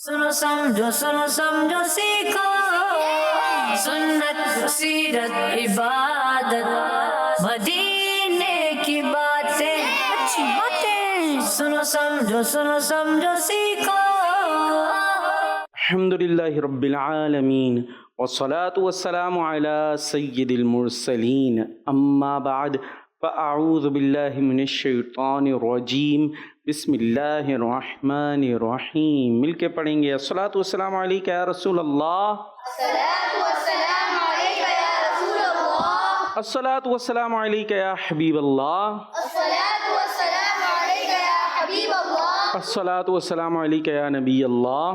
सुनो समझो सीखो सुन्नत सीरत इबादत मदीने की बातें अच्छी बातें सुनो समझो सीखो। अल्हम्दुलिल्लाहि रब्बिल आलमीन वस्सलातु वस्सलामु अला सय्यिदिल मुरसलीन अम्मा बाद फ़अऊज़ु बिल्लाहि मिनश शैतानिर रजीम बिस्मिल्लाहिर रहमानिर रहीम। मिलके पढ़ेंगे अस्सलातु वस्सलामु अलैका या रसूल अल्लाह, अस्सलातु वस्सलामु अलैका या हबीब अल्लाह, अस्सलातु वस्सलामु अलैका या नबी अल्लाह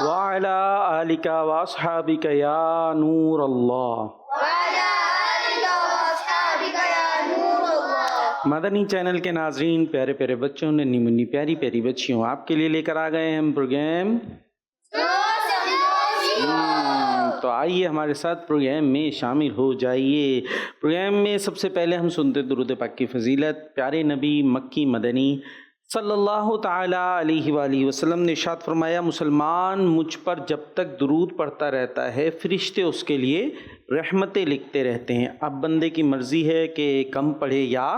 व अला आलिका व अस्हाबिका या नूर अल्लाह। मदनी चैनल के नाजरीन, प्यारे प्यारे बच्चों, नन्ही मुन्नी प्यारी प्यारी बच्चियों, आपके लिए लेकर आ गए हम प्रोग्राम। तो आइए हमारे साथ प्रोग्राम में शामिल हो जाइए। प्रोग्राम में सबसे पहले हम सुनते दुरूद पाक की फजीलत। प्यारे नबी मक्की मदनी सल्लल्लाहु ताला अलैहि वालैहि वसल्लम ने इरशाद फरमाया, मुसलमान मुझ पर जब तक दुरूद पढ़ता रहता है फरिश्ते उसके लिए रहमतें लिखते रहते हैं। अब बंदे की मर्जी है कि कम पढ़े या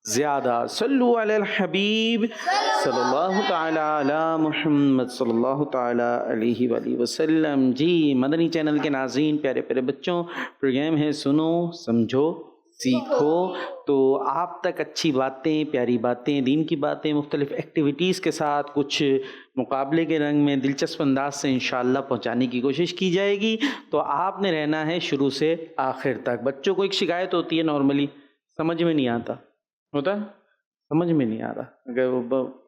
ज़्यादा। सल्लु अलल हबीब सल्लल्लाहु ताला अला मुहम्मद सल्लल्लाहु ताला अलैहि वसल्लम। जी मदनी चैनल के नाज़रीन, प्यारे प्यारे बच्चों, प्रोग्राम है सुनो समझो सीखो। तो आप तक अच्छी बातें, प्यारी बातें, दीन की बातें मुख्तलिफ एक्टिविटीज़ के साथ कुछ मुकाबले के रंग में दिलचस्प अंदाज से इंशाअल्लाह पहुँचाने की कोशिश की जाएगी। तो आपने रहना है शुरू से आखिर तक। बच्चों को एक शिकायत होती है, नॉर्मली समझ में नहीं आता होता, समझ में नहीं आ रहा। अगर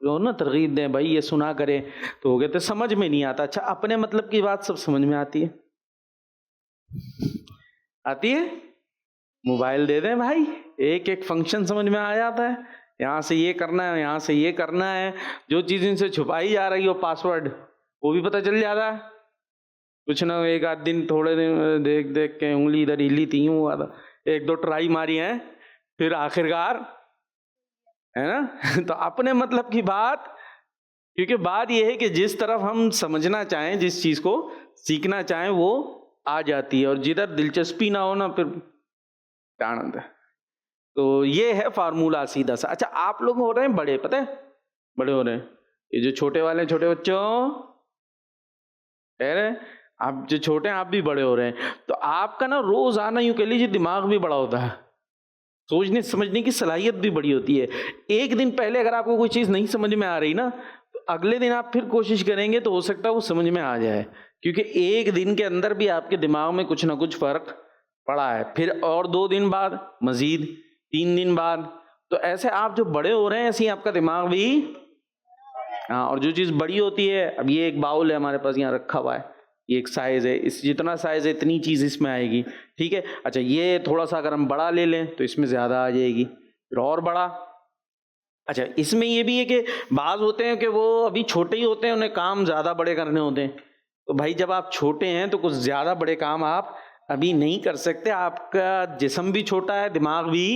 वो ना तरगीब दें, भाई ये सुना करें, तो हो गए तो समझ में नहीं आता। अच्छा, अपने मतलब की बात सब समझ में आती है, आती है। मोबाइल दे दें भाई, एक एक फंक्शन समझ में आ जाता है। यहाँ से ये करना है, यहाँ से ये करना है। जो चीज़ इनसे छुपाई जा रही हो, पासवर्ड, वो भी पता चल जाता है। कुछ ना एक आध दिन, थोड़े दिन देख देख के उंगली इधर हिली थी, यूँ हुआ था, एक दो ट्राई मारी है, फिर आखिरकार, है ना। तो अपने मतलब की बात, क्योंकि बात यह है कि जिस तरफ हम समझना चाहें, जिस चीज़ को सीखना चाहें, वो आ जाती है, और जिधर दिलचस्पी ना हो ना, फिर आनंद है। तो ये है फार्मूला सीधा सा। अच्छा, आप लोग हो रहे हैं बड़े, पता है, बड़े हो रहे हैं। ये जो छोटे वाले छोटे बच्चों कह रहे हैं, आप जो छोटे हैं आप भी बड़े हो रहे हैं। तो आपका ना रोजाना यूं कह लीजिए दिमाग भी बड़ा होता है, सोचने समझने की सलाहियत भी बड़ी होती है। एक दिन पहले अगर आपको कोई चीज़ नहीं समझ में आ रही ना, तो अगले दिन आप फिर कोशिश करेंगे तो हो सकता है वो समझ में आ जाए, क्योंकि एक दिन के अंदर भी आपके दिमाग में कुछ ना कुछ फ़र्क पड़ा है। फिर और 2 दिन बाद मज़ीद, 3 दिन बाद। तो ऐसे आप जो बड़े हो रहे हैं, ऐसे ही आपका दिमाग भी, हाँ। और जो चीज़ बड़ी होती है, अब ये एक बाउल है हमारे पास यहाँ रखा हुआ है, ये एक साइज़ है, इस जितना साइज़ है इतनी चीज़ इसमें आएगी, ठीक है। अच्छा, ये थोड़ा सा अगर हम बड़ा ले लें तो इसमें ज़्यादा आ जाएगी, फिर और बड़ा। अच्छा, इसमें ये भी है कि बाज़ होते हैं कि वो अभी छोटे ही होते हैं, उन्हें काम ज़्यादा बड़े करने होते हैं। तो भाई जब आप छोटे हैं तो कुछ ज़्यादा बड़े काम आप अभी नहीं कर सकते। आपका जिस्म भी छोटा है, दिमाग भी।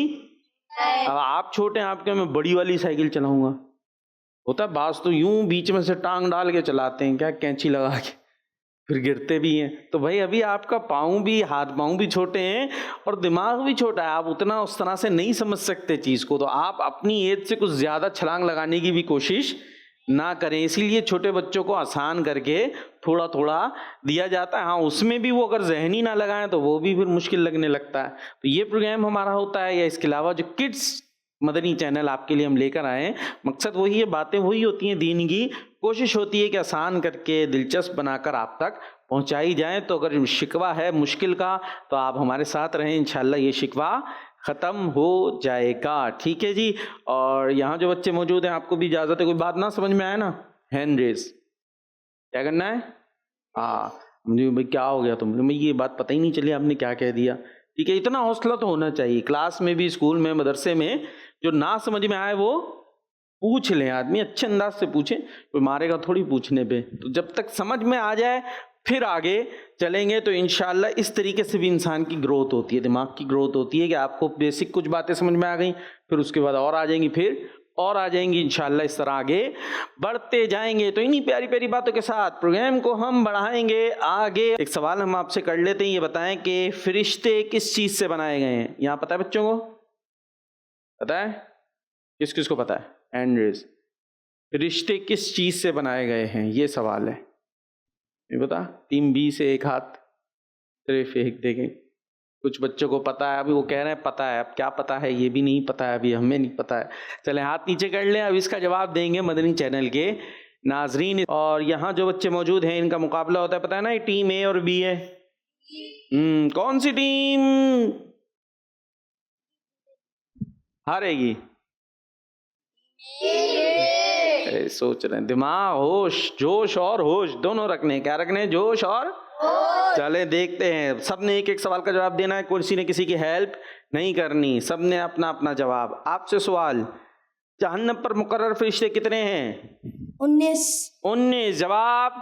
अब आप छोटे हैं, आपके मैं बड़ी वाली साइकिल चलाऊँगा, होता है बाज़ तो यूँ बीच में से टांग डाल के चलाते हैं, क्या कैंची लगा के, फिर गिरते भी हैं। तो भाई अभी आपका पाँव भी, हाथ पाँव भी छोटे हैं और दिमाग भी छोटा है, आप उतना उस तरह से नहीं समझ सकते चीज़ को। तो आप अपनी एज से कुछ ज़्यादा छलांग लगाने की भी कोशिश ना करें। इसीलिए छोटे बच्चों को आसान करके थोड़ा थोड़ा दिया जाता है। हाँ, उसमें भी वो अगर जहनी ना लगाएं तो वो भी फिर मुश्किल लगने लगता है। तो ये प्रोग्राम हमारा होता है, या इसके अलावा जो किड्स मदनी चैनल आपके लिए हम लेकर आए हैं, मकसद वही है, बातें वही होती हैं दीन की। कोशिश होती है कि आसान करके, दिलचस्प बनाकर आप तक पहुंचाई जाए। तो अगर शिकवा है मुश्किल का, तो आप हमारे साथ रहें, इंशाल्लाह ये शिकवा ख़त्म हो जाएगा, ठीक है जी। और यहाँ जो बच्चे मौजूद हैं, आपको भी इजाज़त है, कोई बात ना समझ में आए ना, हैंड रेस, क्या करना है। हाँ, मुझे भाई क्या हो गया, मुझे ये बात पता ही नहीं चली, आपने क्या कह दिया, ठीक है। इतना हौसला तो होना चाहिए। क्लास में भी, स्कूल में, मदरसे में, जो ना समझ में आए वो पूछ लें, आदमी अच्छे अंदाज से पूछे, कोई मारेगा थोड़ी पूछने पे। तो जब तक समझ में आ जाए फिर आगे चलेंगे। तो इंशाअल्लाह इस तरीके से भी इंसान की ग्रोथ होती है, दिमाग की ग्रोथ होती है कि आपको बेसिक कुछ बातें समझ में आ गई, फिर उसके बाद और आ जाएंगी, फिर और आ जाएंगी इंशाल्लाह। इस तरह आगे बढ़ते जाएंगे। तो इन्हीं प्यारी प्यारी बातों के साथ प्रोग्राम को हम बढ़ाएंगे आगे। एक सवाल हम आपसे कर लेते हैं, ये बताएं कि फरिश्ते किस चीज से बनाए गए हैं? यहाँ पता है बच्चों को? पता है? किस किस को पता है? Hand raise. फरिश्ते किस चीज से बनाए गए हैं, ये सवाल है। ये बता, टीम बी से एक हाथ, सिर्फ एक देखें। कुछ बच्चों को पता है, अभी वो कह रहे हैं पता है, अब क्या पता है ये भी नहीं पता है, अभी हमें नहीं पता है। चलें हाथ नीचे कर लें। अब इसका जवाब देंगे मदनी चैनल के नाजरीन। और यहाँ जो बच्चे मौजूद हैं इनका मुकाबला होता है, पता है ना, ये टीम ए और बी है। कौन सी टीम हारेगी? सोच रहे हैं, दिमाग, होश, जोश और होश दोनों रखने। क्या रखने? जोश और चले देखते हैं। सबने एक एक सवाल का जवाब देना है, किसी ने किसी की हेल्प नहीं करनी, सबने अपना अपना जवाब। आपसे सवाल, जहन्नम पर मुकर्रर फरिश्ते कितने हैं? 19 जवाब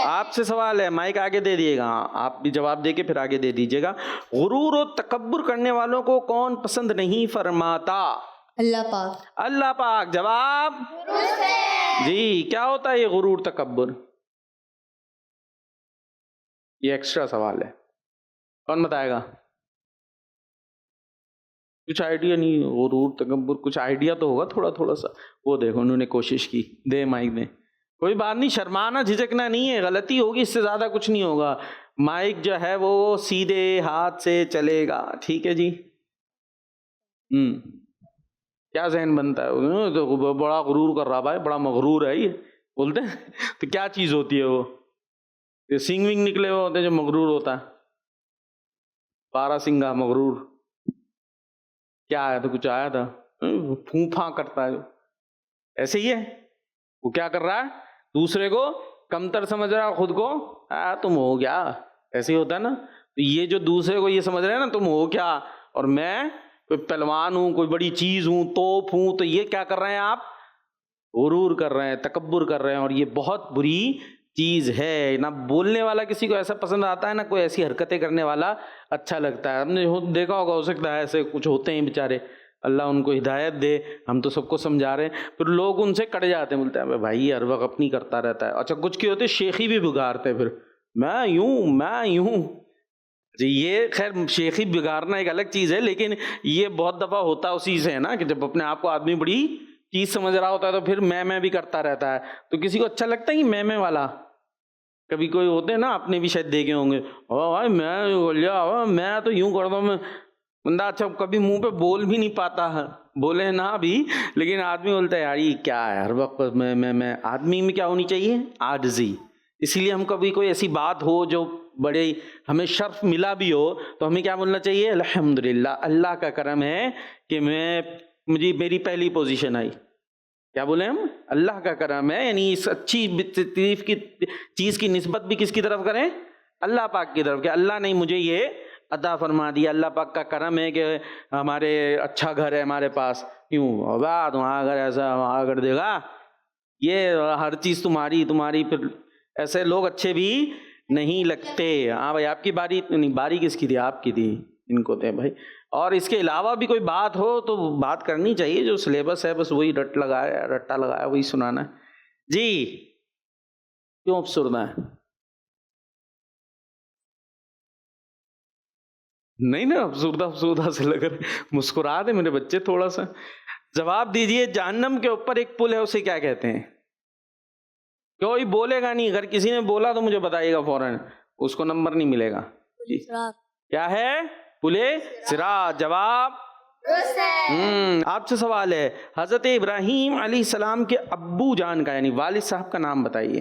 आपसे सवाल है, माइक आगे दे दिएगा, आप भी जवाब देके फिर आगे दे दीजिएगा। गुरूर और तकब्बुर करने वालों को कौन पसंद नहीं फरमाता? अल्लाह पाक। अल्लाह पाक। जवाब जी, क्या होता है ये गुरूर तकब्बुर? ये एक्स्ट्रा सवाल है, कौन बताएगा? कुछ आइडिया नहीं? गुरूर तकब्बुर कुछ आइडिया तो होगा थोड़ा थोड़ा सा। वो देखो उन्होंने कोशिश की, दे माइक दे। कोई बात नहीं, शर्माना झिझकना नहीं है, गलती होगी इससे ज्यादा कुछ नहीं होगा। माइक जो है वो सीधे हाथ से चलेगा, ठीक है जी। क्या जहन बनता है? तो बड़ा गुरूर कर रहा भाई, बड़ा मगरूर है ये बोलते हैं। तो क्या चीज होती है वो? ये सिंग विंग निकले हुए होते हैं जो मगरूर होता है, पारा सिंगा मगरूर। क्या आया था? कुछ आया था, फूफा करता है जो, ऐसे ही है। वो क्या कर रहा है? दूसरे को कमतर समझ रहा है, खुद को तुम हो क्या, ऐसे ही होता है ना। तो ये जो दूसरे को ये समझ रहे हैं ना, तुम हो क्या, और मैं कोई पहलवान हूं, कोई बड़ी चीज हूं, तोप हूं, तो ये क्या कर रहे हैं आप? गुरूर कर रहे हैं, तकब्बुर कर रहे हैं, और ये बहुत बुरी चीज है। ना बोलने वाला किसी को ऐसा पसंद आता है, ना कोई ऐसी हरकतें करने वाला अच्छा लगता है। हमने देखा होगा, हो सकता है ऐसे कुछ होते हैं बेचारे, अल्लाह उनको हिदायत दे। हम तो सबको समझा रहे हैं, फिर लोग उनसे कट जाते हैं, बोलते हैं भाई हर वक्त अपनी करता रहता है। अच्छा, कुछ के होते शेखी भी बिगाड़ते हैं, फिर मैं यूं जी। ये खैर शेखी बिगाड़ना एक अलग चीज है, लेकिन ये बहुत दफा होता उसी से है ना, कि जब अपने आप को आदमी बड़ी चीज समझ रहा होता है तो फिर मैं भी करता रहता है। तो किसी को अच्छा लगता है कि मैं वाला? कभी कोई होते हैं ना, आपने भी शायद देखे होंगे, ओ भाई मैं तो यूं करता हूँ, बंदा अच्छा कभी मुंह पे बोल भी नहीं पाता है, बोले ना भी, लेकिन आदमी बोलता है यार ये क्या है हर वक्त मैं। आदमी में क्या होनी चाहिए? आजिज़ी। इसीलिए हम कभी कोई ऐसी बात हो जो बड़े हमें शर्फ मिला भी हो, तो हमें क्या बोलना चाहिए? अल्हम्दुलिल्लाह, अल्लाह का करम है कि मुझे मेरी पहली पोजीशन आई। क्या बोले हम? अल्लाह का करम है। यानी इस अच्छी तारीफ की चीज की निस्बत भी किसकी तरफ करें? अल्लाह पाक की तरफ, कि अल्लाह ने मुझे ये अता फरमा दिया, अल्लाह पाक का करम है कि हमारे अच्छा घर है हमारे पास। क्यों वाह, तुम्हारा घर ऐसा, वहाँ कर देगा, ये हर चीज तुम्हारी। फिर ऐसे लोग अच्छे भी नहीं लगते। हाँ भाई, आपकी बारी नहीं, बारी किसकी थी? आपकी थी, इनको थे भाई। और इसके अलावा भी कोई बात हो तो बात करनी चाहिए, जो सिलेबस है बस वही रट्टा लगाया वही सुनाना है जी। क्यों अफसुरना है? नहीं ना, अफसुरदा से लग रहा, मुस्कुरा दे मेरे बच्चे थोड़ा सा। जवाब दीजिए, जहन्नम के ऊपर एक पुल है, उसे क्या कहते हैं? कोई बोलेगा नहीं, अगर किसी ने बोला तो मुझे बताइएगा फौरन, उसको नंबर नहीं मिलेगा जी। क्या है? पुले सिरात। जवाब आपसे सवाल है, हजरत इब्राहीम अलैहिस्सलाम के अब्बू जान का यानी वालिद साहब का नाम बताइए।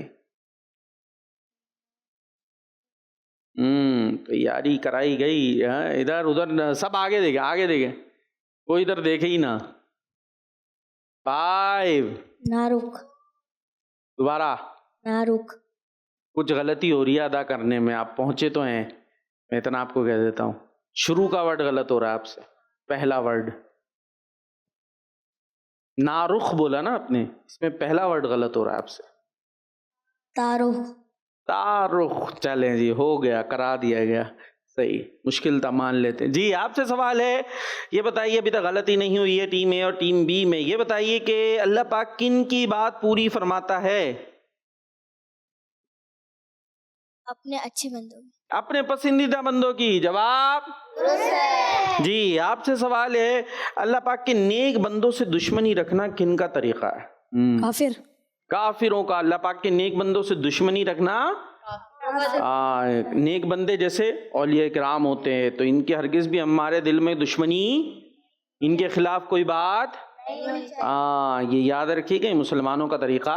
तैयारी कराई गई, इधर उधर सब आगे देखे, कोई इधर देखे ही ना। 5 नारुक। दोबारा नारुक। कुछ गलती हो रही है अदा करने में, आप पहुंचे तो हैं, मैं इतना आपको कह देता हूं। शुरू का वर्ड गलत हो रहा है आपसे, पहला वर्ड नारुख बोला ना आपने, इसमें पहला वर्ड गलत हो रहा है आपसे। तारुख। चलें जी, हो गया, करा दिया गया। सही, मुश्किल था, मान लेते हैं। जी आपसे सवाल है, ये बताइए, अभी तक गलती नहीं हुई है टीम ए और टीम बी में, ये बताइए कि अल्लाह पाक किन की बात पूरी फरमाता है? अपने अच्छे बंदों में। अपने पसंदीदा बंदों की। जवाब जी आपसे सवाल है, अल्लाह पाक के नेक बंदों से दुश्मनी रखना किन का तरीका है? काफिर। काफिरों का। अल्लाह पाक के नेक बंदों से दुश्मनी रखना, नेक बंदे जैसे औलिया किराम होते हैं, तो इनके हरगिज भी हमारे दिल में दुश्मनी, इनके खिलाफ कोई बात, ये याद रखिएगा, मुसलमानों का तरीका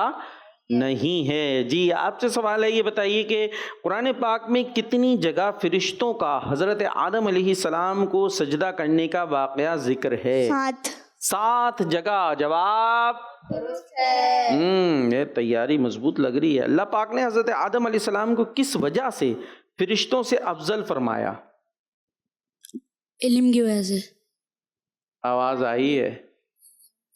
नहीं है। जी आपसे सवाल है, ये बताइए कि कुरान पाक में कितनी जगह फरिश्तों का हजरत आदम अलैहिस्सलाम को सजदा करने का वाकया जिक्र है? 7 जगह। जवाब ये तैयारी मजबूत लग रही है। अल्लाह पाक ने हजरत आदम अलैहिस्सलाम को किस वजह से फरिश्तों से अफजल फरमाया? इल्म की वजह से। आवाज आई है,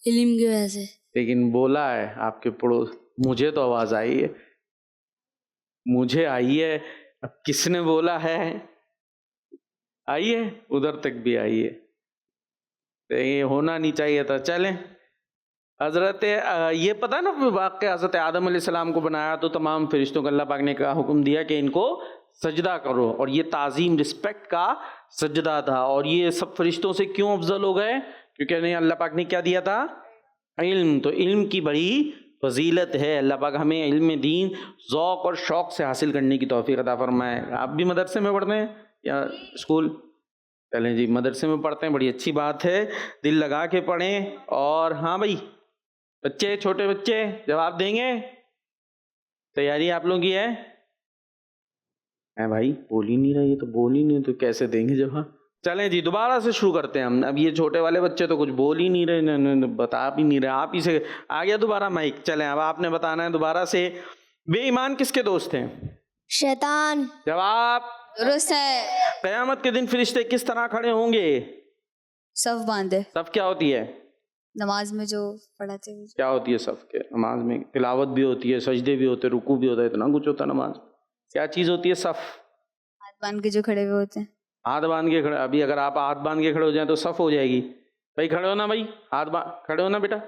इल्म की वजह से। लेकिन बोला है आपके पड़ोस, मुझे तो आवाज आई है, मुझे आई है, अब किसने बोला है? आई है, उधर तक भी आई है, तो ये होना नहीं चाहिए था। चलें, हजरत ये पता ना वाक़या, हजरत आदम अलैहिस्सलाम को बनाया तो तमाम फरिश्तों को अल्लाह पाक ने कहा, हुक्म दिया कि इनको सजदा करो, और ये ताज़ीम रिस्पेक्ट का सजदा था। और ये सब फरिश्तों से क्यों अफजल हो गए? क्योंकि नहीं, अल्लाह पाक ने क्या दिया था? इल्म। तो इल्म की बड़ी फजीलत है। अल्लाह पाक हमें इल्म दीन ज़ौक़ और शौक़ से हासिल करने की तौफ़ीक़ अता फरमाए। आप भी मदरसे में पढ़ते हैं या स्कूल? चलें जी, मदरसे में पढ़ते हैं, बड़ी अच्छी बात है, दिल लगा के पढ़ें। और हाँ भाई, बच्चे, छोटे बच्चे जवाब देंगे? तैयारी आप लोगों की है? भाई बोल ही नहीं रही, तो बोल ही नहीं, तो कैसे देंगे जवाब? चलें जी, दोबारा से शुरू करते हैं हम। अब ये छोटे वाले बच्चे तो कुछ बोल ही नहीं रहे, बता भी नहीं रहे, आप ही से आ गया दोबारा माइक। चलें, अब आपने बताना है दोबारा से, बेईमान किसके दोस्त हैं? शैतान। जवाब दुरुस्त है। क़यामत के दिन फरिश्ते किस तरह खड़े होंगे? सफ बांधे। सफ क्या होती है? नमाज में जो पढ़ाते हैं। क्या होती है सफ के? नमाज में तिलावत भी होती है, सजदे भी होते हैं, रुकू भी होता है, इतना कुछ होता है नमाज। क्या चीज़ होती है सफ? हाथ बांध के जो खड़े हुए होते हैं। हाथ बांध के खड़े, अभी अगर आप हाथ बांध के खड़े हो जाए तो सफ हो जाएगी। भाई खड़े हो ना, भाई हाथ खड़े हो ना बेटा,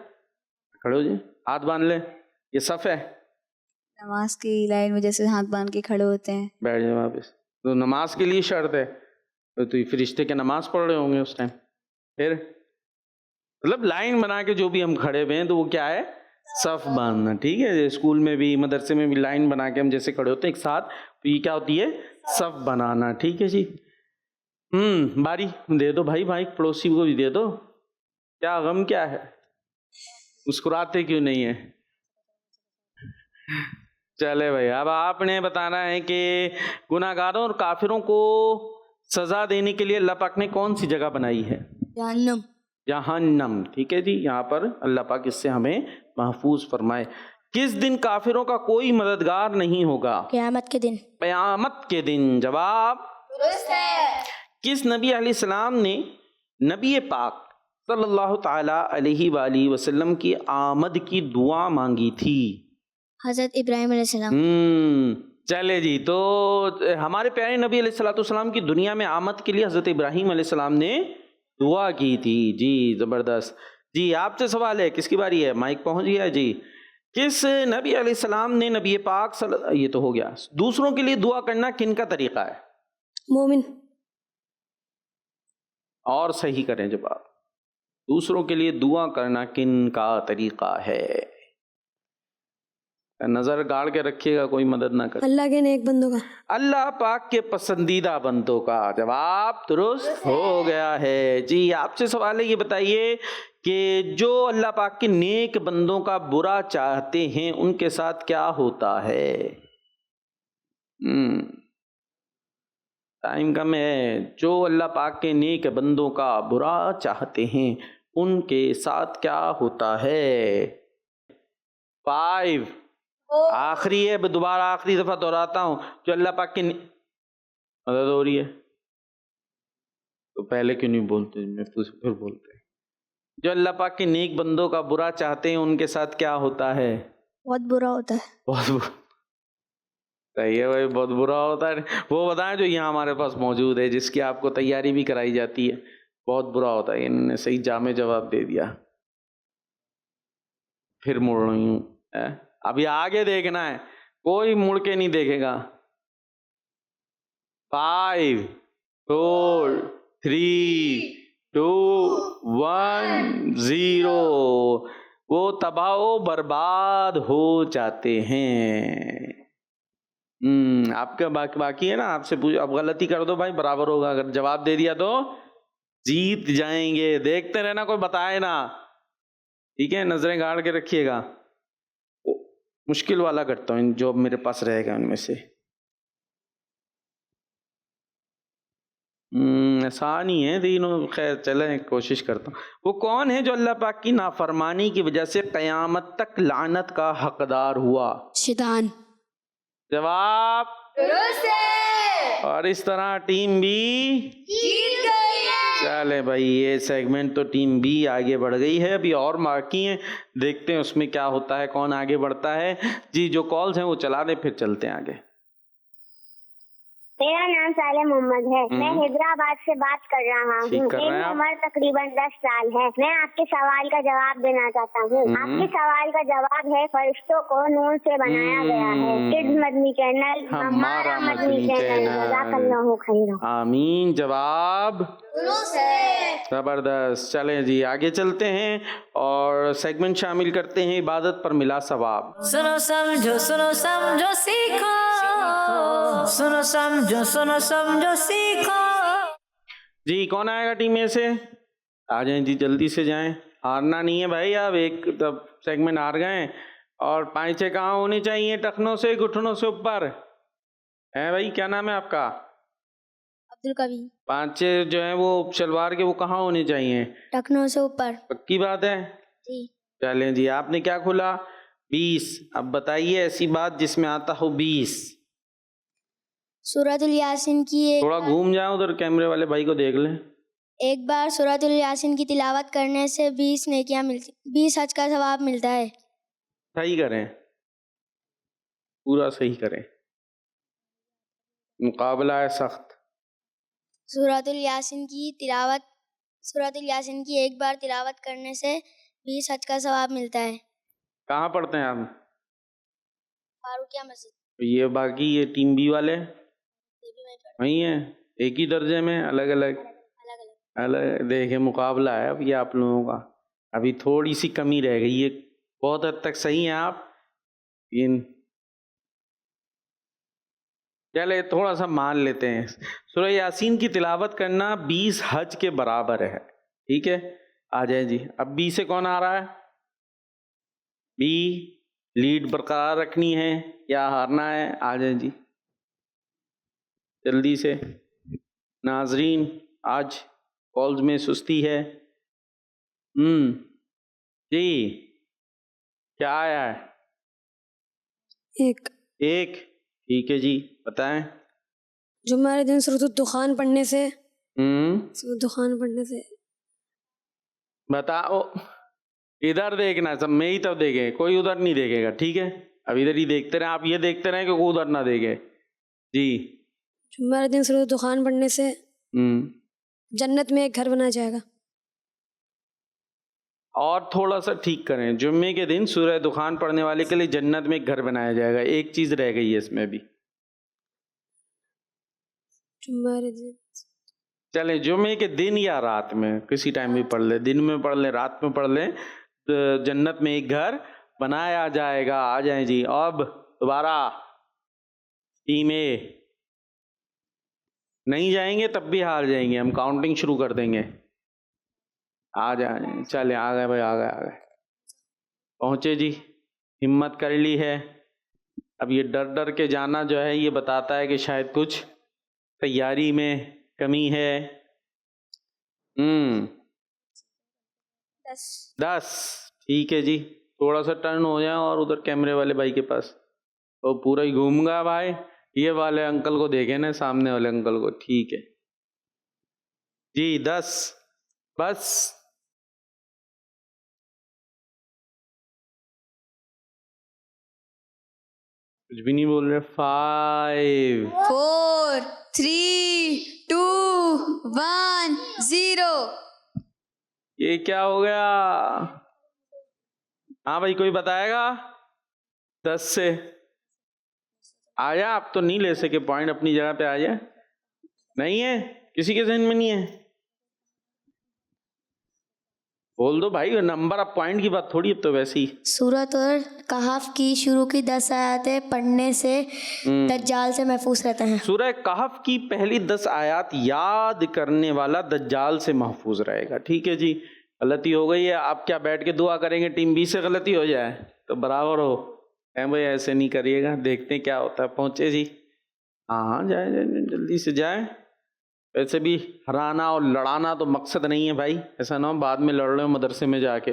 खड़े हो जाए, हाथ बांध ले, ये सफ है। नमाज की लाइन में जैसे हाथ बांध के खड़े होते हैं। बैठ जाए वापस, तो नमाज के लिए शर्त है, तो फरिश्ते के नमाज पढ़ रहे होंगे उस टाइम, फिर मतलब लाइन बना के जो भी हम खड़े हुए हैं, तो वो क्या है? सफ बांधना। ठीक है, स्कूल में भी मदरसे में भी लाइन बना के हम जैसे खड़े होते हैं एक साथ, तो ये क्या होती है? सफ बनाना। ठीक है जी। बारी दे दो भाई, भाई पड़ोसी को भी दे दो। क्या गम क्या है, मुस्कुराते क्यों नहीं है? चले भाई, अब आपने बताना है कि गुनाहगारों और काफिरों को सजा देने के लिए अल्लाह पाक ने कौन सी जगह बनाई है? जहन्नम। जहन्नम। ठीक है जी, यहाँ पर अल्लाह पाक इससे हमें महफूज फरमाए। किस दिन काफिरों का कोई मददगार नहीं होगा? क़यामत के दिन। क़यामत के दिन। जवाब किस नबी अलैहिस्सलाम ने नबी पाक सल्लल्लाहु ताला अलैहि वसल्लम की आमद की दुआ मांगी थी? हजरत इब्राहिम अलैहिस्सलाम। चले जी, तो हमारे प्यारे नबी अलैहिस्सलाम की दुनिया में आमद के लिए हजरत इब्राहिम अलैहिस्सलाम ने दुआ की थी। जी जबरदस्त। जी आपसे सवाल है, किसकी बारी है? माइक पहुंच गया जी। किस नबी अलैहिस्सलाम ने नबी पाक ये तो हो गया, दूसरों के लिए दुआ करना किन का तरीका है? मोमिन। और सही करें जवाब, दूसरों के लिए दुआ करना किन का तरीका है? नजर गाड़ के रखिएगा, कोई मदद ना करे। अल्लाह के नेक बंदों का। अल्लाह पाक के पसंदीदा बंदों का। जवाब दुरुस्त हो गया है जी। आपसे सवाल है, ये बताइए कि जो अल्लाह पाक के नेक बंदों का बुरा चाहते हैं उनके साथ क्या होता है? टाइम कम है। जो अल्लाह पाक के नेक बंदों का बुरा चाहते हैं उनके साथ क्या होता है? 5 आखिरी है, दोबारा आखिरी दफा दोहराता हूं, जो अल्लाह पाक की मदद हो रही है तो पहले क्यों नहीं बोलते? मैं फिर बोलते हैं, जो अल्लाह पाक के नेक बंदों का बुरा चाहते हैं उनके साथ क्या होता है? बहुत बुरा होता है। बहुत बुरा। सही है भाई, बहुत बुरा होता है। वो बताएं जो यहाँ हमारे पास मौजूद है, जिसकी आपको तैयारी भी कराई जाती है। बहुत बुरा होता है। इन्होंने सही जामे जवाब दे दिया। फिर मुड़ रही हूँ। अभी आगे देखना है, कोई मुड़ के नहीं देखेगा। 5 4 3 2 1 0। वो तबाह बर्बाद हो जाते हैं। आपका बाकी है ना, आपसे पूछ। अब गलती कर दो भाई, बराबर होगा। अगर जवाब दे दिया तो जीत जाएंगे। देखते रहना, कोई बताए ना, ठीक है। नजरें गाड़ के रखिएगा। मुश्किल वाला करता हूँ, जो मेरे पास रहेगा उनमें से। आसान ही है तीनों। खैर चलें, कोशिश करता हूँ। वो कौन है जो अल्लाह पाक की नाफरमानी की वजह से कयामत तक लानत का हकदार हुआ? शैतान। जवाब दुरुस्त है। और इस तरह टीम बी जीत गई है। चले भाई, ये सेगमेंट तो टीम बी आगे बढ़ गई है। अभी और बाकी हैं, देखते हैं उसमें क्या होता है, कौन आगे बढ़ता है। जी, जो कॉल्स हैं वो चला दे, फिर चलते हैं आगे। मेरा नाम साले मोहम्मद है। मैं हैदराबाद से बात कर रहा हूँ। ठीक कर रहे मेरी हैं आप। उम्र तकरीबन 10 साल है। मैं आपके सवाल का जवाब देना चाहता हूँ। आपके सवाल का जवाब है, फरिश्तों को नूर से बनाया गया है। किड्स मदनी चैनल हमारा मदनी चैनल। जज़ाकल्लाहु खैरा। आमीन। जवाब दुरुस्त है। जबरदस्त। चलें जी, आगे चलते हैं और सेगमेंट शामिल करते हैं, इबादत पर मिला सवाब। सुनो समझो सीखो, सुनो समझो सीखो। जी, कौन आएगा टीम में से? आ जाएं जी, जल्दी से जाएं। हारना नहीं है भाई। अब एक तब सेगमेंट हार गए, और पाइचे कहाँ होनी चाहिए? टखनों से, घुटनों से ऊपर है भाई। क्या नाम है आपका? अब्दुल कवी। पांचे जो है वो शलवार के, वो कहाँ होने चाहिए? टखनों से ऊपर। पक्की बात है? जी। चलें जी, आपने क्या खोला? 20। अब बताइए ऐसी बात जिसमें आता हो 20। सूरतुल यासीन की थोड़ा घूम जाए उधर, कैमरे वाले भाई को देख लें। एक बार सूरतुल यासीन की तिलावत करने से 20 नेकियां मिलती, 20 हज का सवाब मिलता है। सही करें, पूरा सही करें। मुकाबला है सख्त। सूरतुल यासीन की एक बार तिलावत करने से 20 हज का सवाब मिलता है। कहाँ पढ़ते हैं आप? फारूकिया मस्जिद। ये बाकी ये टीम बी वाले ये भी मैं पढ़ वही हैं, एक ही दर्जे में, अलग अलग अलग अलग। अलग। देखे, मुकाबला है अब ये आप लोगों का। अभी थोड़ी सी कमी रह गई है। बहुत हद तक सही हैं आप। इन चले थोड़ा सा मान लेते हैं, सूरह यासीन की तिलावत करना 20 हज के बराबर है। ठीक है, आ जाए जी। अब बी से कौन आ रहा है? बी, लीड बरकरार रखनी है या हारना है? आ जाए जी जल्दी से। नाजरीन, आज कॉल्स में सुस्ती है। जी, क्या आया है? एक। ठीक है जी, बताएं। जुम्मे दिन सूरत दुखान पढ़ने से बताओ। इधर देखना है सब, में ही तब देखे, कोई उधर नहीं देखेगा। ठीक है, अब इधर ही देखते रहे। आप ये देखते रहे कि कोई उधर ना देखे। जी। जुम्मे दिन सूरत दुखान पढ़ने से जन्नत में एक घर बनाया जाएगा। और थोड़ा सा ठीक करें। जुम्मे के दिन सूरह दुखान पढ़ने वाले के लिए जन्नत में एक घर बनाया जाएगा। एक चीज रह गई है इसमें भी। जुम्मे दिन, चले, जुम्मे के दिन या रात में, किसी टाइम भी पढ़ ले, दिन में पढ़ ले, रात में पढ़ ले, तो जन्नत में एक घर बनाया जाएगा। आ जाए जी। अब दोबारा टीम ए। नहीं जाएंगे तब भी हार जाएंगे, हम काउंटिंग शुरू कर देंगे। आ जाए, चले, आ गए भाई, आ गए पहुंचे जी। हिम्मत कर ली है। अब ये डर डर के जाना जो है, ये बताता है कि शायद कुछ तैयारी में कमी है। 10। ठीक है जी, थोड़ा सा टर्न हो जाए और उधर कैमरे वाले भाई के पास, तो पूरा ही घूमगा भाई। ये वाले अंकल को देखे ना, सामने वाले अंकल को। ठीक है जी, 10 बस। कुछ भी नहीं बोल रहे। 5 4 3 2 1 0। ये क्या हो गया? हाँ भाई, कोई बताएगा? 10 से आ जा। आप तो नहीं ले सके पॉइंट, अपनी जगह पे आ जाए। नहीं है किसी के जहन में? नहीं है? बोल दो भाई, नंबर अब पॉइंट की बात थोड़ी, अब तो वैसे ही। सूरत और कहफ की शुरू की 10 आयतें पढ़ने से दज्जाल से महफूज रहते हैं। सूरह कहफ की पहली 10 आयत याद करने वाला दज्जाल से महफूज रहेगा। ठीक है जी, गलती हो गई है। आप क्या बैठ के दुआ करेंगे टीम बी से गलती हो जाए तो बराबर हो? है भाई, ऐसे नहीं करिएगा। देखते हैं क्या होता है। पहुंचे जी? हाँ जाए जाए, जल्दी से जाए। वैसे भी हराना और लड़ाना तो मकसद नहीं है भाई, ऐसा ना हो बाद में लड़ रहे हो मदरसे में जाके।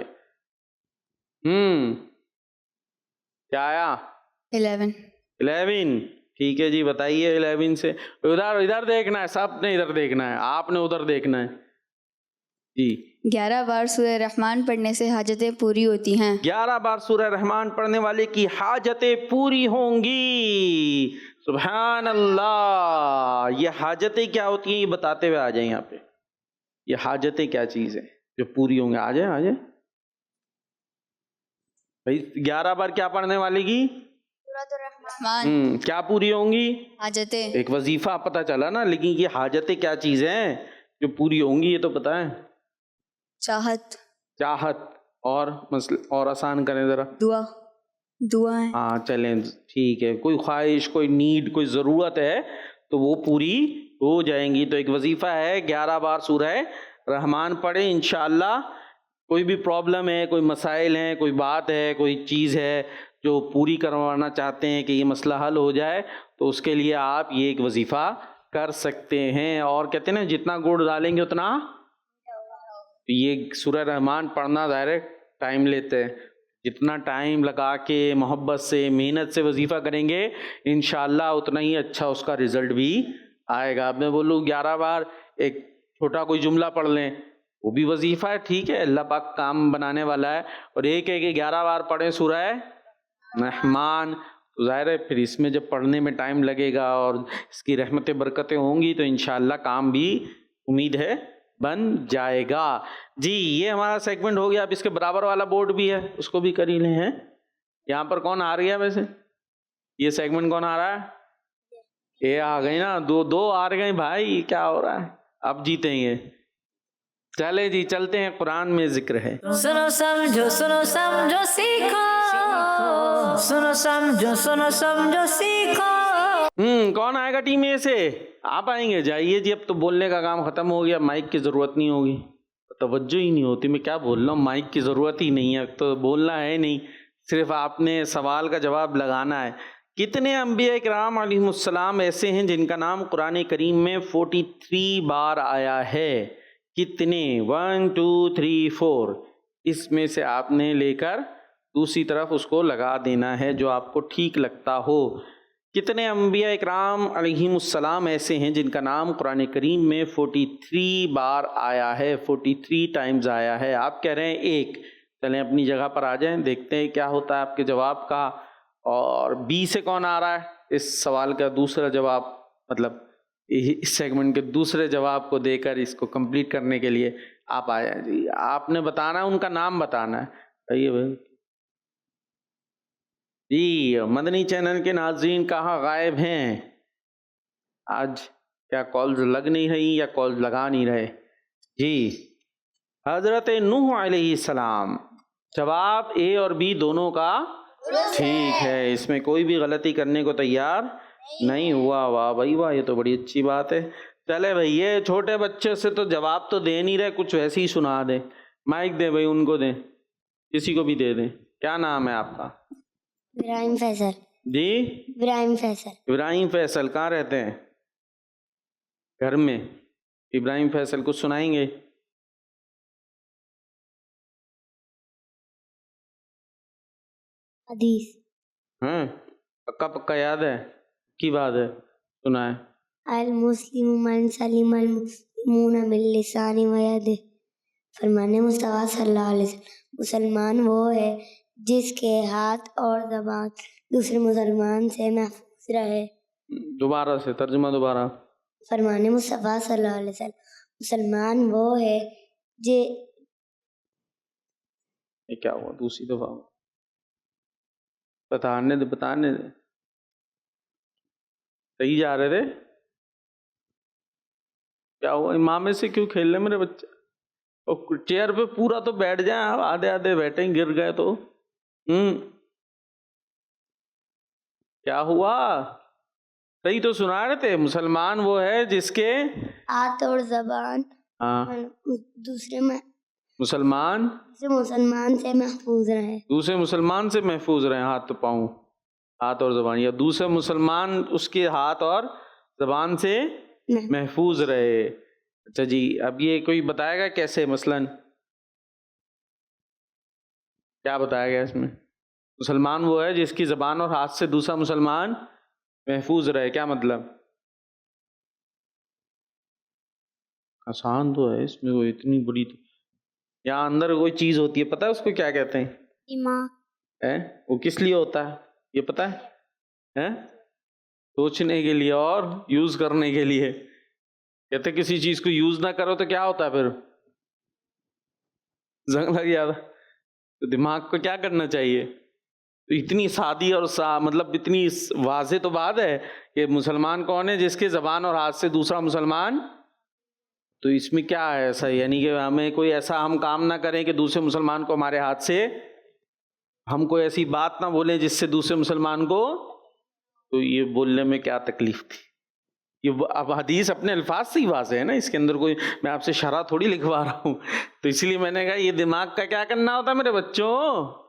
क्या आया? 11। ठीक है जी, बताइए 11 से। इधर देखना है, सबने इधर देखना है, आपने उधर देखना है जी। 11 बार सूरह रहमान पढ़ने से हाजतें पूरी होती हैं। 11 बार सूरह रहमान पढ़ने वाले की हाजतें पूरी होंगी। सुभान अल्लाह। ये हाजतें क्या होती हैं ये बताते हुए आ जाए यहाँ पे। ये हाजतें क्या चीज़ है जो पूरी होंगी? आ जाए भाई। 11 बार क्या पढ़ने वाले की? रहमान। क्या पूरी होंगी? हाजतें। एक वजीफा पता चला ना, लेकिन ये हाजतें क्या चीज़ हैं जो पूरी होंगी ये तो पता है? चाहत और आसान करें ज़रा। दुआ है। हाँ चलें, ठीक है। कोई ख्वाहिश, कोई नीड, कोई ज़रूरत है तो वो पूरी हो जाएंगी। तो एक वजीफ़ा है 11 बार सूरह रहमान पढ़े इंशाअल्लाह। कोई भी प्रॉब्लम है, कोई मसाइल हैं, कोई बात है, कोई चीज़ है जो पूरी करवाना चाहते हैं कि ये मसला हल हो जाए, तो उसके लिए आप ये एक वजीफ़ा कर सकते हैं। और कहते हैं ना, जितना गुड़ डालेंगे उतना, ये सूरह रहमान पढ़ना डायरेक्ट टाइम लेते हैं। जितना टाइम लगा के मोहब्बत से मेहनत से वजीफ़ा करेंगे इंशाअल्लाह उतना ही अच्छा उसका रिज़ल्ट भी आएगा। अब मैं बोलूँ 11 बार एक छोटा कोई जुमला पढ़ लें, वो भी वजीफ़ा है। ठीक है, अल्लाह पाक काम बनाने वाला है। और एक है कि 11 बार पढ़ें सूरह रहमान, तो ज़ाहिर है फिर इसमें जब पढ़ने में टाइम लगेगा और इसकी रहमतें बरकतें होंगी तो इंशाअल्लाह काम भी उम्मीद है बन जाएगा जी। ये हमारा सेगमेंट हो गया। अब इसके बराबर वाला बोर्ड भी है, उसको भी कर ही लें। हैं यहाँ पर कौन आ रही है वैसे? ये सेगमेंट कौन आ रहा है? ये आ गई ना, दो आ गए भाई। क्या हो रहा है? अब जीतेंगे। चले जी, चलते हैं। कुरान में जिक्र है। सुनो समझो सीखो, सुनो समझो सीखो। कौन आएगा टीम ए से? आप आएंगे? जाइए जी, अब तो बोलने का काम खत्म हो गया, माइक की जरूरत नहीं होगी। तवज्जो ही नहीं होती, मैं क्या बोल रहा हूँ, माइक की ज़रूरत ही नहीं है, तो बोलना है नहीं, सिर्फ आपने सवाल का जवाब लगाना है। कितने अंबिया इकराम अलैहिमुस्सलाम ऐसे हैं जिनका नाम कुरान करीम में 43 बार आया है? कितने? 1 2 3 4। इसमें से आपने लेकर दूसरी तरफ उसको लगा देना है जो आपको ठीक लगता हो। कितने अंबिया इकराम अलैहिमुस्सलाम ऐसे हैं जिनका नाम कुरान करीम में 43 बार आया है? 43 टाइम्स आया है। आप कह रहे हैं 1। चलें अपनी जगह पर आ जाएं, देखते हैं क्या होता है आपके जवाब का। और बी से कौन आ रहा है इस सवाल का दूसरा जवाब, मतलब इस सेगमेंट के दूसरे जवाब को देकर इसको कंप्लीट करने के लिए? आप आ जाए जी, आपने बताना है, उनका नाम बताना है। आइए भाई जी। मदनी चैनल के नाज़रीन कहाँ गायब हैं आज? क्या कॉल्स लग नहीं रही या कॉल्स लगा नहीं रहे जी? हज़रत नूह अलैहिस्सलाम। जवाब ए और बी दोनों का ठीक है, इसमें कोई भी गलती करने को तैयार नहीं हुआ। वाह भाई वाह, ये तो बड़ी अच्छी बात है। चले भाई, ये छोटे बच्चे से तो जवाब तो दे नहीं रहे, कुछ वैसे ही सुना दे। माइक दे भाई, उनको दें, किसी को भी दे दें। क्या नाम है आपका? इब्राहिम फैसल जी? इब्राहिम फैसल। इब्राहिम फैसल कहाँ रहते हैं? घर में। इब्राहिम फैसल को सुनाएंगे? हदीस। हाँ, पक्का पक्का याद है? की बात है, सुनाए। अल मुस्लिम मन सलिम अल मुस्लिमून मिन लिसानी व यदिह। फरमाने मुस्तफा सल्लल्लाहु अलैहि वसल्लम, मुसलमान वो है जिसके हाथ और जबान दूसरे मुसलमान से महफूज रहे। दोबारा से तर्जुमा दोबारा। फरमाने मुस्तफ़ा सल्लल्लाहु अलैहि वसल्लम, मुसलमान वो है जे ये क्या हुआ? दूसरी दफा बताने दे। सही जा रहे थे? क्या हुआ? इमामे से क्यों खेल रहे मेरे बच्चे? और चेयर पे पूरा तो बैठ जाए, आप आधे आधे बैठे गिर गए तो। क्या हुआ? सही तो सुना रहे थे। मुसलमान वो है जिसके हाथ और जबान हाँ दूसरे मुसलमान से महफूज रहे। दूसरे मुसलमान से महफूज रहे, हाथ तो पाँव, हाथ और जबान, या दूसरे मुसलमान उसके हाथ और जबान से महफूज रहे। अच्छा जी, अब ये कोई बताएगा कैसे? मसलन क्या बताया गया इसमें? मुसलमान वो है जिसकी जबान और हाथ से दूसरा मुसलमान महफूज रहे, क्या मतलब? आसान तो है इसमें, वो इतनी बड़ी तो यहाँ अंदर कोई चीज होती है, पता है उसको क्या कहते हैं? दिमाग है? वो किस लिए होता है ये पता है? हैं? सोचने के लिए और यूज करने के लिए। कहते किसी चीज को यूज ना करो तो क्या होता है फिर? जंग लग जाता। तो दिमाग को क्या करना चाहिए? तो इतनी सादी और मतलब इतनी वाज़ेह तो बात है कि मुसलमान कौन है जिसके जबान और हाथ से दूसरा मुसलमान। तो इसमें क्या है ऐसा, यानी कि हमें कोई ऐसा हम काम ना करें कि दूसरे मुसलमान को हमारे हाथ से, हम कोई ऐसी बात ना बोलें जिससे दूसरे मुसलमान को, तो ये बोलने में क्या तकलीफ थी? ये अब हदीस अपने अल्फाज से ही वाज़ेह है ना, इसके अंदर कोई मैं आपसे शरह थोड़ी लिखवा रहा हूँ। तो इसलिए मैंने कहा ये दिमाग का क्या करना होता है मेरे बच्चों?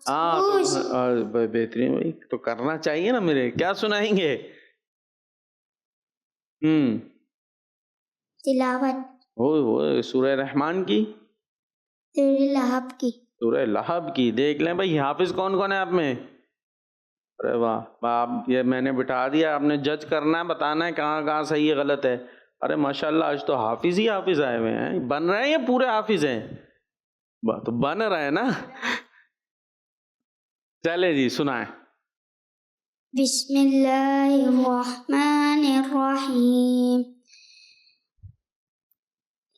हाँ तो बेहतरीन भाई, तो करना चाहिए ना मेरे। क्या सुनाएंगे? तिलावत वो सूरह रहमान की, लहब की। सूरह लहब की। देख लें भाई, हाफिज कौन कौन है आप में? अरे वाह बाप, ये मैंने बिठा दिया, आपने जज करना है, बताना है कहाँ कहाँ सही है गलत है। अरे माशाल्लाह, आज तो हाफिज ही हाफिज आए हुए हैं। बन रहे हैं ये पूरे हाफिज हैं? तो बन रहे हैं ना। चले जी सुनाए। बिस्मिल्लाहिर्रहमानिर्रहीम।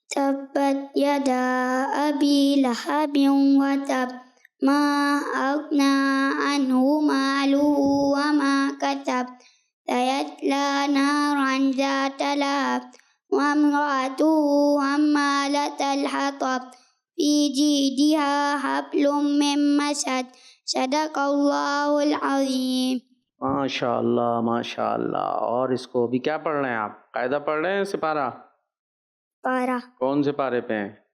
तब्बत यदा अबी लहबिन व तब मा अगना अन्हु मालुहु व मा कसब सयस्ला नारन ज़ात लहब व इम्रअतुहु हम्मालतल हतब फी जीदिहा हब्लुम मिन मसद। सदक़ल्लाहुल अज़ीम। माशाल्लाह माशाल्लाह। और इसको अभी क्या पढ़ रहे हैं आप? कायदा पढ़ रहे हैं सिपारा? पारा कौन से पारे पे हैं?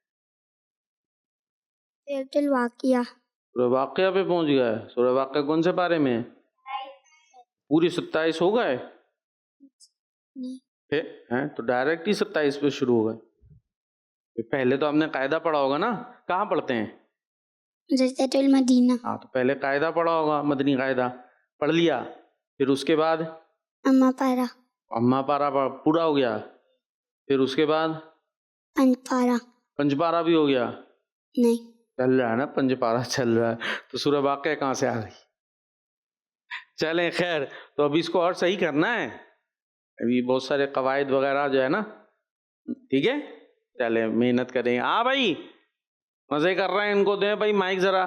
सूरतुल वाक़िया। सूरह वाक़िया पे पहुंच गए। सूरह वाक़िया कौन से पारे में? पूरी 27 हो गए हैं? तो डायरेक्ट ही 27 पे शुरू हो गए। पहले तो हमने कायदा पढ़ा होगा ना। कहाँ पढ़ते हैं? जज़्बातुल मदीना। हाँ, तो पहले कायदा पढ़ा होगा, मदनी कायदा पढ़ लिया, फिर उसके बाद अम्मा पारा। अम्मा पारा पूरा हो गया, फिर उसके बाद पंज पारा। पंचपारा भी हो गया। नहीं, चल रहा है ना, पंचपारा चल रहा है। तो सूरह वाक़िया कहाँ से आ गई? चलें खैर, तो अभी इसको और सही करना है। अभी बहुत सारे कवायद वगैरह जो है ना, ठीक है, चलें मेहनत करें। हाँ भाई, मजे कर रहे हैं, इनको दें भाई माइक जरा।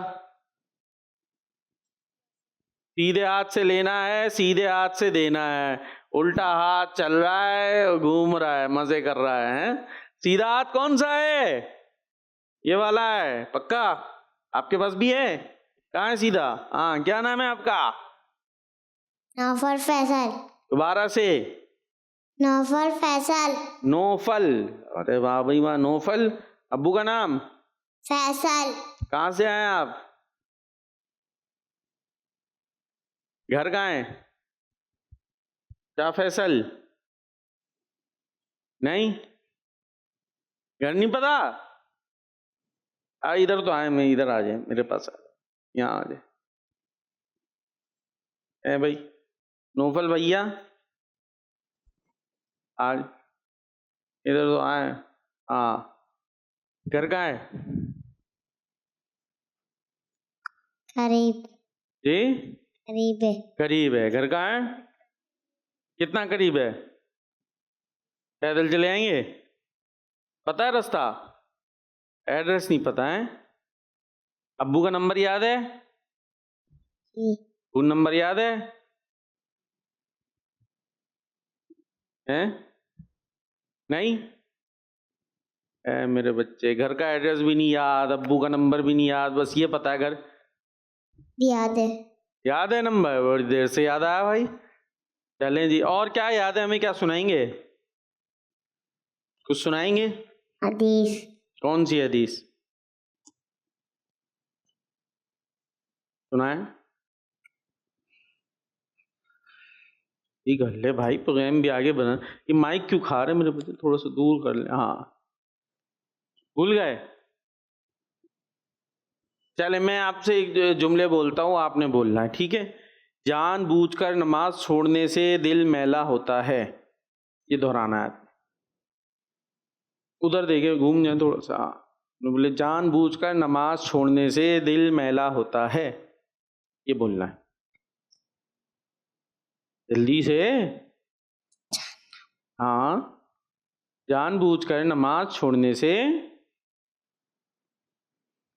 सीधे हाथ से लेना है, सीधे हाथ से देना है। उल्टा हाथ चल रहा है, घूम रहा है, मजे कर रहा है। सीधा हाथ कौन सा है? ये वाला है पक्का? आपके पास भी है? कहाँ है सीधा? हाँ, क्या नाम है आपका? नौफल फैसल। दोबारा से। नौफल फैसल। नौफल। अरे वाह भाई वाह, नौफल। अब्बू का नाम? फैसल। कहाँ से आए आप? घर कहाँ है? क्या फैसल? नहीं, घर नहीं पता? इधर तो आए, मैं इधर आ जाए, मेरे पास आ, यहाँ आ जाए। ए भाई नौफल भैया, आज इधर तो आए। हाँ, घर कहाँ है? करीब जी करीब है। करीब है। घर कहाँ है? कितना करीब है? पैदल चले आएंगे? पता है रास्ता? एड्रेस नहीं पता है? अब्बू का नंबर याद है? फोन नंबर याद है? हैं? नहीं? मेरे बच्चे, घर का एड्रेस भी नहीं याद, अब्बू का नंबर भी नहीं याद, बस ये पता है घर याद है। याद है। नंबर बड़ी देर से याद आया भाई। चलें जी, और क्या याद है? हमें क्या सुनाएंगे? कुछ सुनाएंगे? हदीस। कौन सी हदीस सुनाए? ठीक है ले भाई, प्रोग्राम भी आगे बढ़ा। ये माइक क्यों खा रहे मेरे बच्चे? थोड़ा सा दूर कर ले। हाँ, भूल गए? चले मैं आपसे एक जुमले बोलता हूँ, आपने बोलना है, ठीक है? जानबूझकर नमाज छोड़ने से दिल मैला होता है। ये दोहराना है। उधर देखे, घूम जाए थोड़ा सा। बोले जानबूझकर नमाज छोड़ने से दिल मैला होता है, ये बोलना है जल्दी से। हाँ, जानबूझकर नमाज छोड़ने से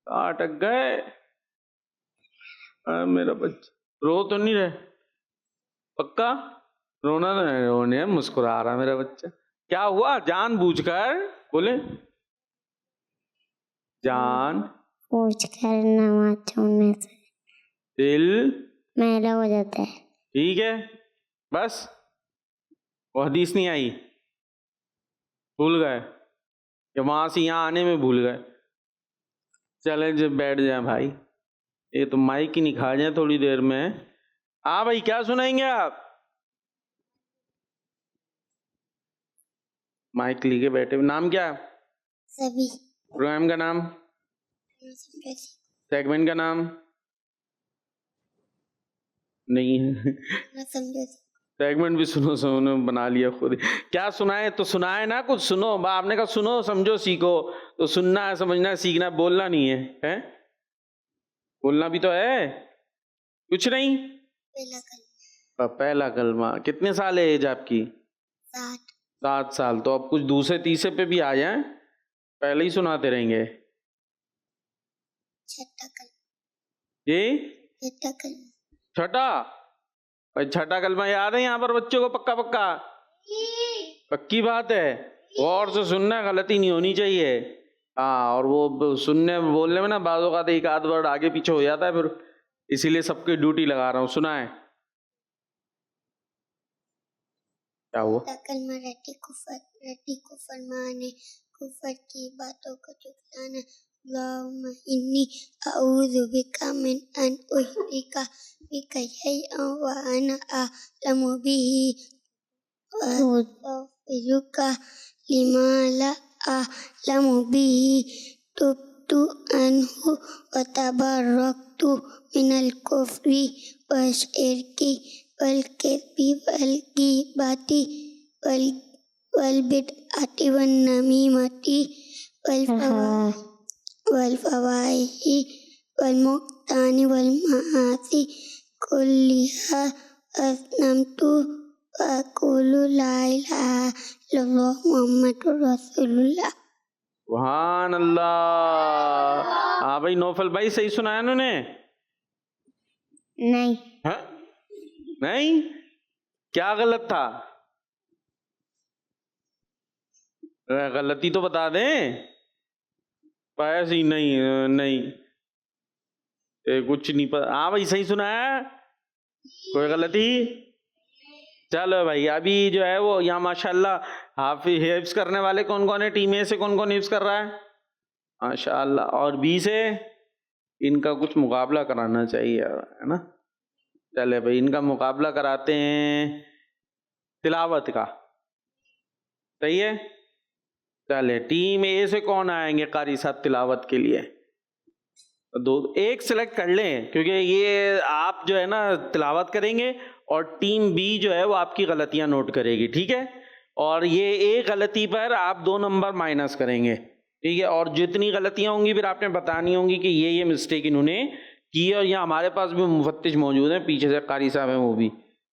अटक गए। मेरा बच्चा रो तो नहीं रहे? पक्का रोना तो नहीं, रोने मुस्कुरा रहा मेरा बच्चा। क्या हुआ? जानबूझकर बोले, जानबूझकर नमाज छोड़ने से दिल मैला हो जाता है। ठीक है, बस वो हदीस नहीं आई? भूल गए या वहां से यहाँ आने में भूल गए? चले जब बैठ जाए भाई, ये तो माइक ही नहीं खा जाए थोड़ी देर में। हाँ भाई, क्या सुनाएंगे आप? माइक लेके बैठे हुए। नाम क्या? सभी। प्रोग्राम का नाम? सेगमेंट का नाम? नहीं है। सेगमेंट भी सुनो बना लिया खुद ही। क्या सुनाए? तो सुनाए ना, कुछ सुनो। आपने कहा सुनो समझो सीखो, तो सुनना है, समझना है, सीखना है, बोलना नहीं है, हैं? बोलना भी तो है। कुछ नहीं? पहला कलमा। कितने साल है एज आपकी? 7 साल। तो अब कुछ दूसरे तीसरे पे भी आ जाए, पहले ही सुनाते रहेंगे। ये छठा? भाई छठा कलमा याद है यहाँ पर बच्चों को? पक्का पक्का पक्की बात है। गौर से सुनना, गलती नहीं होनी चाहिए। हाँ, और वो सुनने बोलने में ना बाज़ों का एक आध वर्ड आगे पीछे हो जाता है, फिर इसीलिए सबकी ड्यूटी लगा रहा हूँ। सुनाए क्या हुआ? कलमा रट्टी कुफर माने, कुफर की बातों को झुठलाना। अल्लाहुम्मा इन्नी अऊज़ु बिका मिन अन उश्रिका बिका शैअन व अना अअलमु बिही व अस्तग़फिरुका लिमा ला अअलमु बिही तुब्तु अन्हु व तबर्रअतु मिनल कुफ्रि व शिर्की वल किज़्बि वल ग़ीबति वल बिदअति वन नमीमति वल फवाहिशि वल मुक्तानि वल मआसी कुल्लिहा अस्नमतु व अक़ूलु ला इलाहा इल्लल्लाह मुहम्मदुर रसूलुल्लाह। सुभान अल्लाह। हाँ भाई, नौफल भाई सही सुनाया उन्होंने? नहीं। हाँ? नहीं? क्या गलत था? गलती तो बता दें। ऐसे ही नहीं कुछ नहीं पता। हाँ भाई, सही सुनाया? कोई गलती? चलो भाई, अभी जो है वो यहाँ माशाल्लाह हाफिज हिफ्ज़ करने वाले कौन कौन है? टीम ए से कौन कौन हिफ्ज़ कर रहा है? माशाल्लाह। और बी से इनका कुछ मुकाबला कराना चाहिए, है ना? चले भाई, इनका मुकाबला कराते हैं तिलावत का। सही है? चले, टीम ए से कौन आएंगे कारी साहब तिलावत के लिए? एक सिलेक्ट कर लें, क्योंकि ये आप जो है ना तिलावत करेंगे और टीम बी जो है वो आपकी गलतियां नोट करेगी, ठीक है? और ये एक गलती पर आप 2 नंबर माइनस करेंगे, ठीक है? और जितनी गलतियां होंगी फिर आपने बतानी होंगी कि ये मिस्टेक इन्होंने की है, और यहाँ हमारे पास भी मुफत्तिश मौजूद हैं, पीछे से कारी साहब हैं,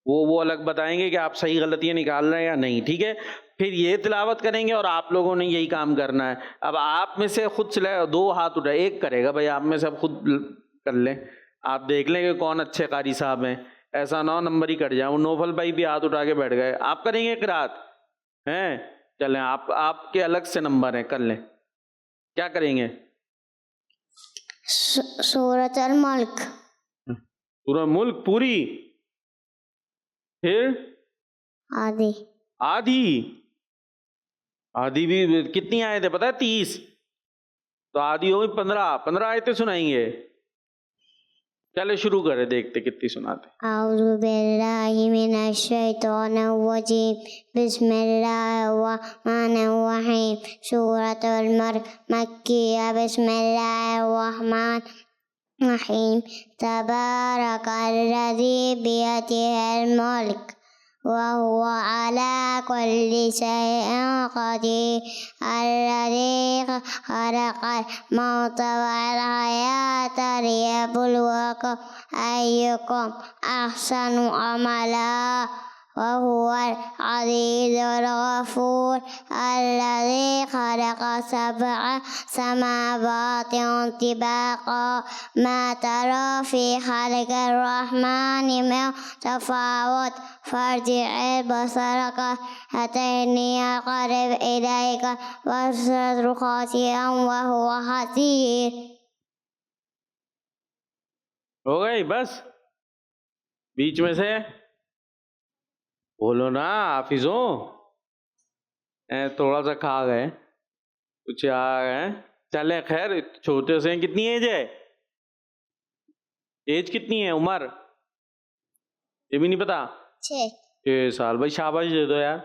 वो अलग बताएंगे कि आप सही गलतियाँ निकाल रहे हैं या नहीं, ठीक है। फिर ये तिलावत करेंगे और आप लोगों ने यही काम करना है। अब आप में से खुद से 2 हाथ उठाए, एक करेगा भाई, आप में से अब खुद कर लें, आप देख लें कि कौन अच्छे कारी साहब हैं, ऐसा 9 नंबर ही कट जाए। नौफल भाई भी हाथ उठा के बैठ गए, आप करेंगे किरात हैं, चलें आपके अलग से नंबर हैं, कर लें। क्या करेंगे? सूरत अल मुल्क। पूरा मुल्क पूरी, फिर आदि। आधी भी कितनी आयतें पता है? 30, तो आधी हो गई 15 आयतें सुनाएंगे। चले शुरू करें, देखते कितनी सुनाते। औज़ु बिल्लाहि मिनश शैतानिर रजीम, बिस्मिल्लाहिर रहमानिर रहीम। सूरतुल मुल्क मक्किया। बिस्मिल्लाहिर रहमानिर रहीम। तबारकल्लज़ी बियदिहिल मुल्क व हुवा अला कुल्लि शैइन क़दीर। अल्लज़ी खलक़ल मौता वल हयाता लियब्लुवकुम अय्युकुम अहसनु अमला व हुवल अज़ीज़ुल गफ़ूर। अल्लज़ी खलक़ सबअ समावातिन तिबाक़ा मा तरा फ़ी ख़ल्क़िर रहमानि मिन तफ़ावुत फर्जि'il बसरा हतैनि यक़रिब इलैका वस्तर ख़ाशिअन व हुवा हसीर। हो गई बस? बीच में से बोलो ना हाफिजों, थोड़ा सा खा गए, कुछ आ गए, चले खैर। छोटे से कितनी एज है? एज कितनी है? उम्र ये भी नहीं पता? 6 साल। भाई शाबाश दे दो यार,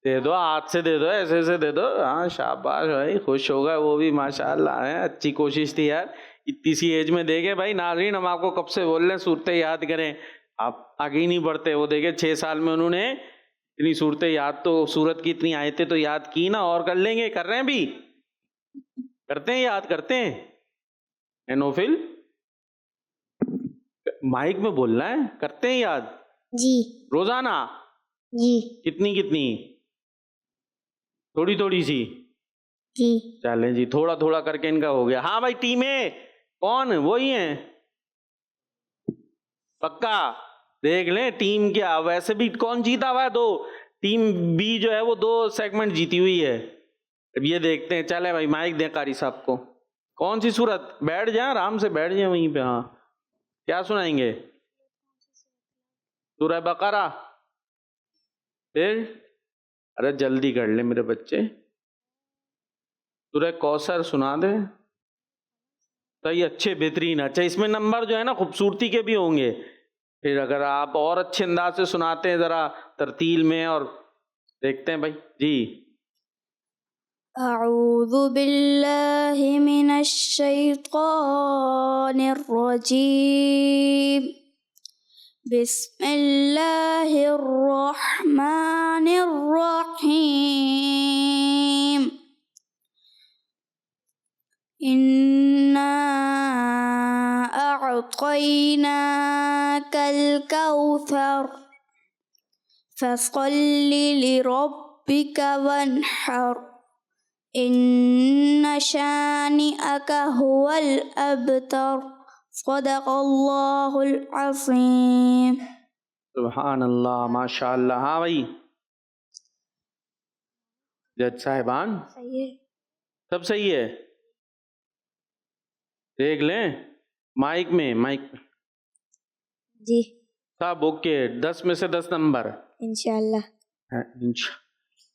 दे दो, हाथ से दे दो, ऐसे दे दो। हाँ शाबाश भाई, खुश होगा वो भी, माशाल्लाह है, अच्छी कोशिश थी यार, इतनी सी एज में देखे। भाई नाज़रीन, हम आपको कब से बोल रहे हैं सूरतें याद करें, आप आगे ही नहीं बढ़ते। वो देखे 6 साल में उन्होंने इतनी सूरतें याद, तो सूरत की इतनी आयतें तो याद की ना, और कर लेंगे, कर रहे हैं भी, करते हैं, याद करते हैं। नौफिल माइक में बोलना है, करते हैं याद जी। रोजाना? जी। कितनी? थोड़ी सी? जी। चलें जी, थोड़ा थोड़ा करके इनका हो गया। हाँ भाई, टीमें कौन? वही हैं पक्का? देख लें टीम क्या, वैसे भी कौन जीता हुआ है? 2 टीम बी जो है वो 2 सेगमेंट जीती हुई है। अब ये देखते हैं। चले भाई, माइक दें कारी साहब को। कौन सी सूरत? बैठ जाए, आराम से बैठ जाए वहीं पे। हाँ, क्या सुनाएंगे? सूरह बकरा। फिर अरे जल्दी कर ले मेरे बच्चे, सूरह कौसर सुना दे। सही, अच्छे, बेहतरीन। अच्छा, इसमें नंबर जो है ना खूबसूरती के भी होंगे। फिर अगर आप और अच्छे अंदाज से सुनाते हैं, जरा तरतील में, और देखते हैं भाई जी। अऊज़ु बिल्लाहि मिनश शैतानिर रजीम। बिस्मिल्लाहिर रहमानिर रहीम। इन्ना अअतैनाकल कौसर फसल्लि लिरब्बिका वन्हर इन्ना शानिअका हुवल अबतर। सदक़ल्लाहुल अज़ीम। सुभान अल्लाह, माशाअल्लाह। हाँ भाई, जज साहिबान सही है। सब सही है? देख लें माइक में जी सब ओके। 10 में से 10 नंबर इंशाल्लाह।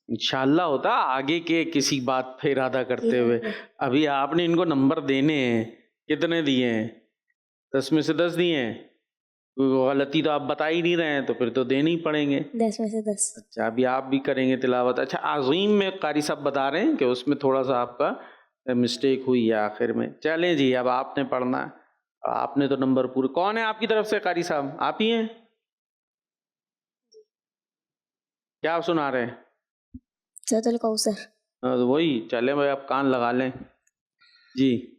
इंशाल्लाह होता आगे के किसी बात पे इरादा करते हुए। अभी आपने इनको नंबर देने हैं, कितने दिए हैं? 10 में से 10 दिए हैं। गलती तो आप बता ही नहीं रहे हैं, तो फिर तो देने ही पड़ेंगे। 10 में से 10। अच्छा, अभी आप भी करेंगे तिलावत। अच्छा, अज़ीम में कारी साहब बता रहे हैं कि उसमें थोड़ा सा आपका मिस्टेक हुई है आखिर में। चलें जी, अब आपने पढ़ना है, आपने तो नंबर पूरे। कौन है आपकी तरफ से कारी साहब? आप ही हैं? क्या आप सुना रहे हैं? सूरतुल कौसर। तो वही, चलें भाई, आप कान लगा लें जी।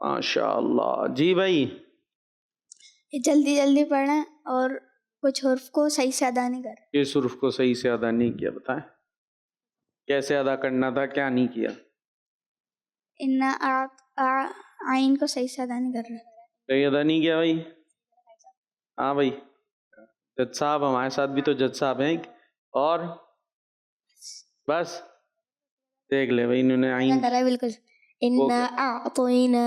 माशाअल्लाह। जी भाई, जल्दी जल्दी पढ़ें और कुछ हुर्फ को सही से अदा नहीं कर। इस हुर्फ को सही से अदा नहीं किया, बताएं कैसे अदा करना था, क्या नहीं किया? इन्ना आइन को सही से अदा नहीं कर रहे। सही अदा नहीं किया भाई। हाँ भाई, जज साहब हमारे साथ भी तो जज साहब हैं, और बस देख ले भाई, इन्होंने आइन कर रहा है बिल्कुल। इन्ना आतोइना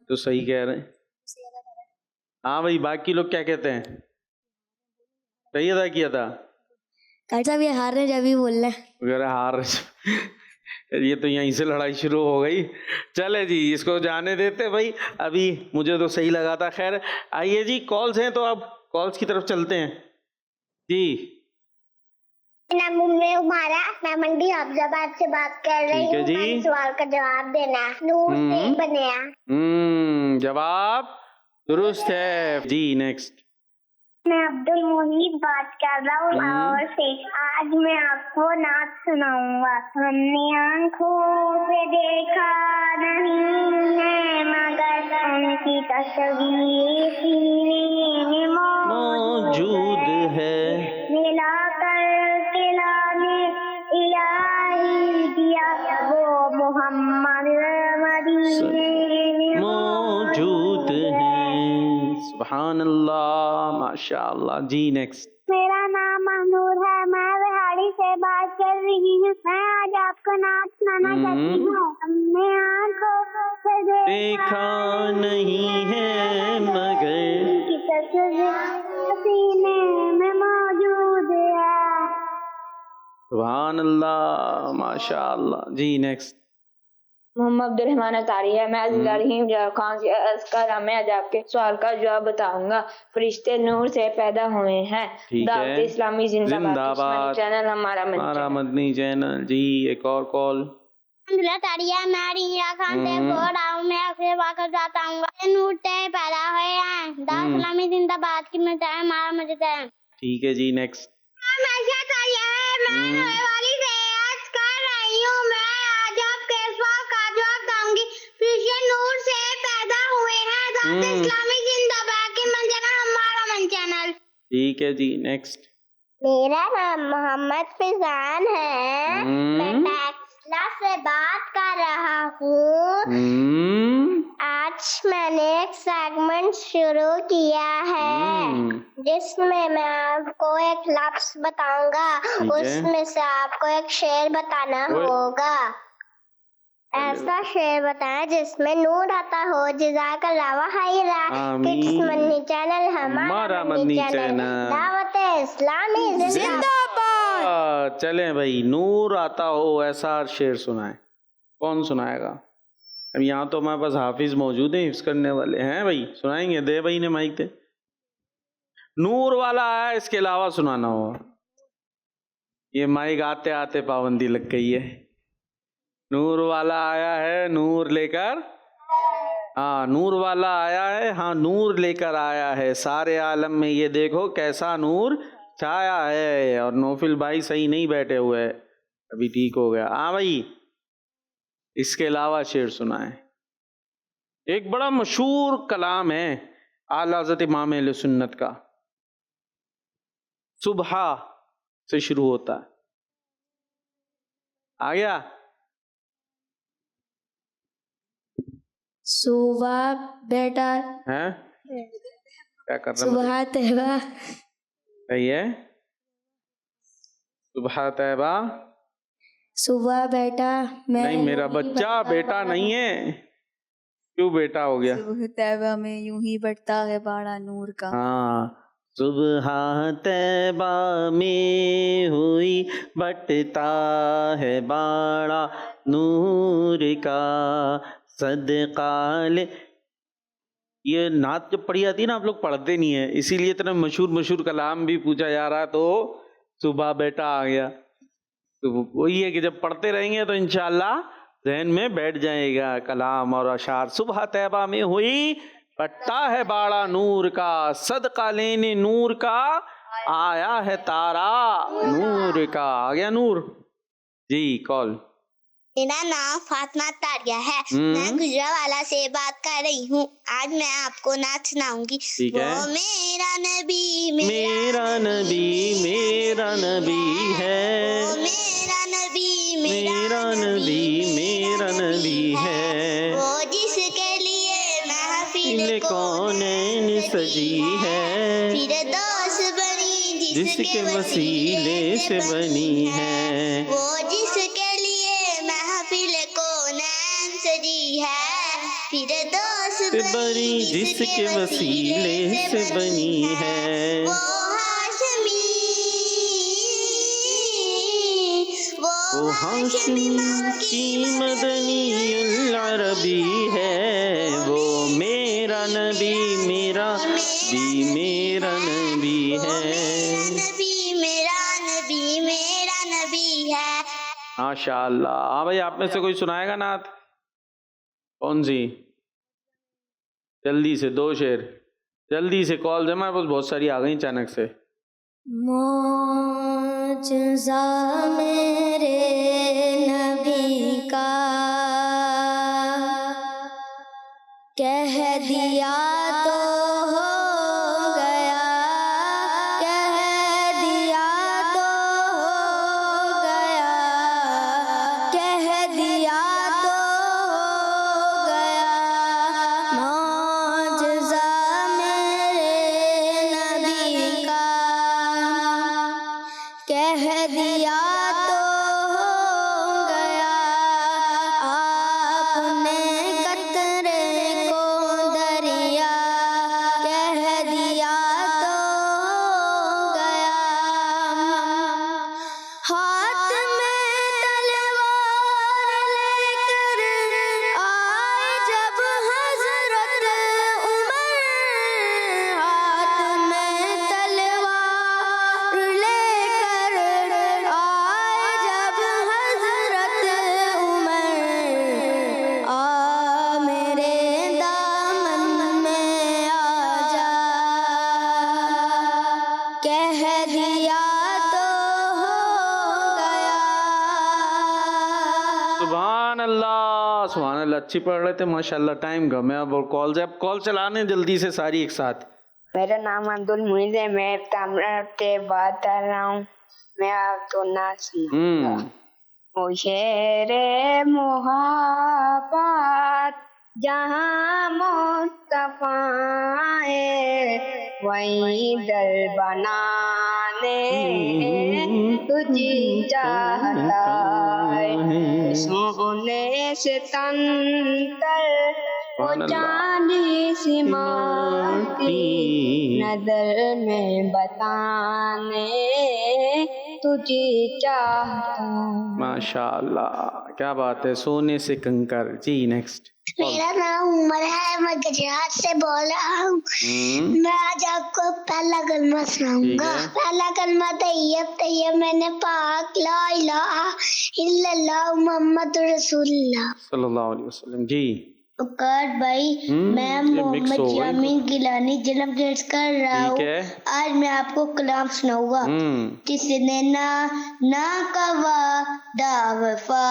तो सही कह रहे हैं। हाँ भाई, बाकी लोग क्या कहते हैं? सही अदा किया था? साहब ये हार रहे जब भी बोल रहे हैं। वगैरह हार ये तो यहीं से लड़ाई शुरू हो गई। चले जी, इसको जाने देते भाई, अभी मुझे तो सही लगा था। खैर आइए जी, कॉल्स हैं तो अब कॉल्स की तरफ चलते हैं जी। उमारा, मैं मंडी अफजाबाद से बात कर रही ठीक है हूँ। जी। मैं सवाल का जवाब देना। नूर से बनया। जवाब दुरुस्त है जी। नेक्स्ट। मैं अब्दुल मुहीब बात कर रहा हूँ लाहौर से। आज मैं आपको नात सुनाऊंगा। हमने आंखों से देखा नहीं है मगर उनकी तस्वीर सीने में मौजूद है। मिलाकर किलाने इलाही दिया वो मोहम्मद मदीने में मौजूद है। सुभान अल्लाह, माशाअल्लाह जी। नेक्स्ट। मेरा नाम महनूर है, मैं बिहाड़ी से बात कर रही हूँ। मैं आज आपको नाच सुनाना चाहती हूँ। हमने आंखों से देखा नहीं है मगर उनकी तस्वीर सीने में मौजूद है। सुभान अल्लाह, माशाअल्लाह जी। नेक्स्ट। मोहम्मद अब्दुल रहमान अतारी है। मैं जिला रहीम जवाब खान से अर्ज कर रहा। मैं आज आपके सवाल का जवाब बताऊंगा। फरिश्ते नूर से पैदा हुए हैं। ठीक है। दावत इस्लामी जिंदाबाद। चैनल हमारा मदनी चैनल जी। एक और कॉल। तारिया, मैं रिया खान से बोल रहा हूँ। मैं आपसे वाकफ जाता हूँ। नूर से पैदा हुए हैं। दावत इस्लामी जिंदाबाद की मजा है हमारा मजा है। ठीक है जी। नेक्स्ट। मैं वाली से आज कर रही हूँ। मैं आज आपके सवाल का जवाब दूंगी। फरिश्ते नूर से पैदा हुए हैं। दावत इस्लामी जिंदाबाद की मजा है हमारा मन चैनल। ठीक है जी। नेक्स्ट। मेरा नाम मोहम्मद फिजान है। मैं टैक्सला से बात कर रहा हूँ। आज मैंने एक सेगमेंट शुरू किया है जिसमें मैं आपको एक लफ्ज बताऊंगा। उसमें से आपको एक शेर बताना होगा। ऐसा शेर बताएं जिसमें नूर आता हो। जज़ाकल्लाह खैरा। किड्स मदनी चैनल हमारा मदनी चैनल। दावत इस्लामी जिंदाबाद। चलें भाई, नूर आता हो ऐसा शेर सुनाए। कौन सुनाएगा? अब यहाँ तो हमारे पास हाफिज मौजूद हैं, हिफ्ज करने वाले हैं भाई। सुनाएंगे? दे भाई ने माइक दे। नूर वाला आया, इसके अलावा सुनाना होगा। ये माइक आते आते पाबंदी लग गई है। नूर वाला आया है, नूर लेकर। हाँ, नूर वाला आया है। हाँ, नूर लेकर आया है सारे आलम में। ये देखो कैसा नूर छाया है। और नौफिल भाई सही नहीं बैठे हुए है, अभी ठीक हो गया। हाँ भाई, इसके अलावा शेर सुनाए। एक बड़ा मशहूर कलाम है आला हज़रत इमाम अहले सुन्नत का। सुबह से शुरू होता है। आ गया? सुबह बेटा हैं? क्या कर रहा है? सुबह तैबा। सही है। सुबह तैबा। सुबह बेटा मैं नहीं, मेरा बच्चा बेटा नहीं है। क्यों बेटा हो गया? सुबह तैबा में यूं ही बढ़ता है बाड़ा नूर का। हाँ, सुबह तैबा में हुई बटता है बाड़ा नूर का। सदका ले ये नात जब पढ़ी जाती है ना, आप लोग पढ़ते नहीं है, इसीलिए इतना मशहूर कलाम भी पूछा जा रहा है। तो सुबह बेटा आ गया, तो वही है कि जब पढ़ते रहेंगे तो इंशाल्लाह ज़हन में बैठ जाएगा कलाम और अशार। सुबह तैबा में हुई पट्टा है बाड़ा नूर का, सदका लेने नूर का आया है तारा नूर का। आ गया नूर जी। कॉल। मेरा नाम फातिमा तारिया है। मैं गुजरावाला से बात कर रही हूँ। आज मैं आपको नाच सुनाऊंगी। ठीक है। वो मेरा नबी मेरा नबी मेरा नबी है, वो मेरा नबी मेरा नबी मेरा नबी है, वो जिसके लिए महफिल कौनैन सजी है, फिरदौस बनी जिसके वसीले से बनी है, वो जिसके लिए महफिल कौनैन सजी है, फिरदौस बनी जिसके वसीले से बनी है। वो हाशमी, वो हाशमी की मदनी अरबी है, वो मेरा नबी मेरा नबी मेरा नबी है, मेरा नबी है। माशाअल्लाह। हाँ भाई, आप में से कोई सुनाएगा नात? कौन सी? जल्दी से 2 शेर, जल्दी से। कॉल जमा बस बहुत सारी आ गई अचानक से। मौजज़ा मेरे नबी का कह दिया तो हो गया, कह दिया तो हो गया, कह दिया तो हो गया। मौजज़ा मेरे नबी का कह दिया तो हो गया। आपने कतरे को दरिया कह दिया तो हो गया। हाथ में तलवार लेकर आए जब हज़रत उमर, हाथ में तलवार लेकर आए जब हज़रत उमर, आ मेरे दामन में आ जा, कह दिया तो हो गया। सुभान अल्लाह सुभान अल्लाह। अच्छी पढ़ रहे थे माशाल्लाह। टाइम कम है अब, और कॉल से अब कॉल चलाने जल्दी से सारी एक साथ। मेरा नाम अब्दुल मुईद है। मैं तामराट से बात कर रहा हूँ। मैं आपको नाच सुनाऊंगा। ओ शेरे मोहब्बत जहाँ मुस्तफा है, वहीं दल बनाने तुझे चाहता है। सोने से तन तर वो चांदी सी माटी, नजर में बताने तुझे चाहता हूँ। माशाल्लाह, क्या बात है। सोने से कंकर जी। नेक्स्ट। मेरा नाम उमर है। मैं गुजरात से बोल रहा हूँ। मैं आज आपको पहला कलमा सुनाऊंगा। पहला कलमा तैयब तैयब मैंने पाक ला इलाहा इल्लल्लाह मुहम्मद रसूलुल्लाह सल्लल्लाहु अलैहि वसल्लम जी। औकात भाई, मैं मोहम्मद यामीन गिलानी जन्म दर्ज कर रहा हूँ। आज मैं आपको कलाम सुनाऊंगा। किसने ना का वादा वफा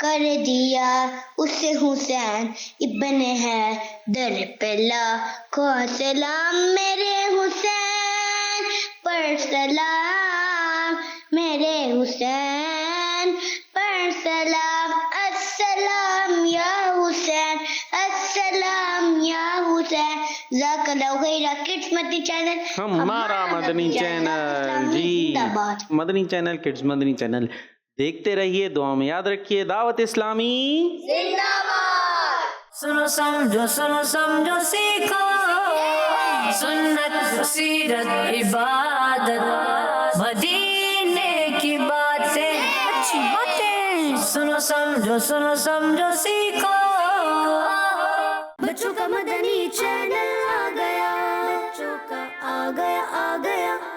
कर दिया, उससे हुसैन इब्न है दर पे लाखों सलाम। मेरे हुसैन पर सलाम, मेरे हुसैन पर सलाम। अस्सलाम या हुसैन, अस्सलाम या हुसैन। ज़ाकल्लाहु खैरा। किड्स मदनी चैनल हमारा मदनी चैनल जी। Madani channel, kids Madani channel देखते रहिए, दुआ में याद रखिए। दावत इस्लामी जिंदाबाद। सुनो समझो सीखो, सुन्नत सीरत इबादत, मदीने की बातें अच्छी बातें। सुनो समझो सीखो, बच्चों का मदनी चैनल। बच्चों का आ गया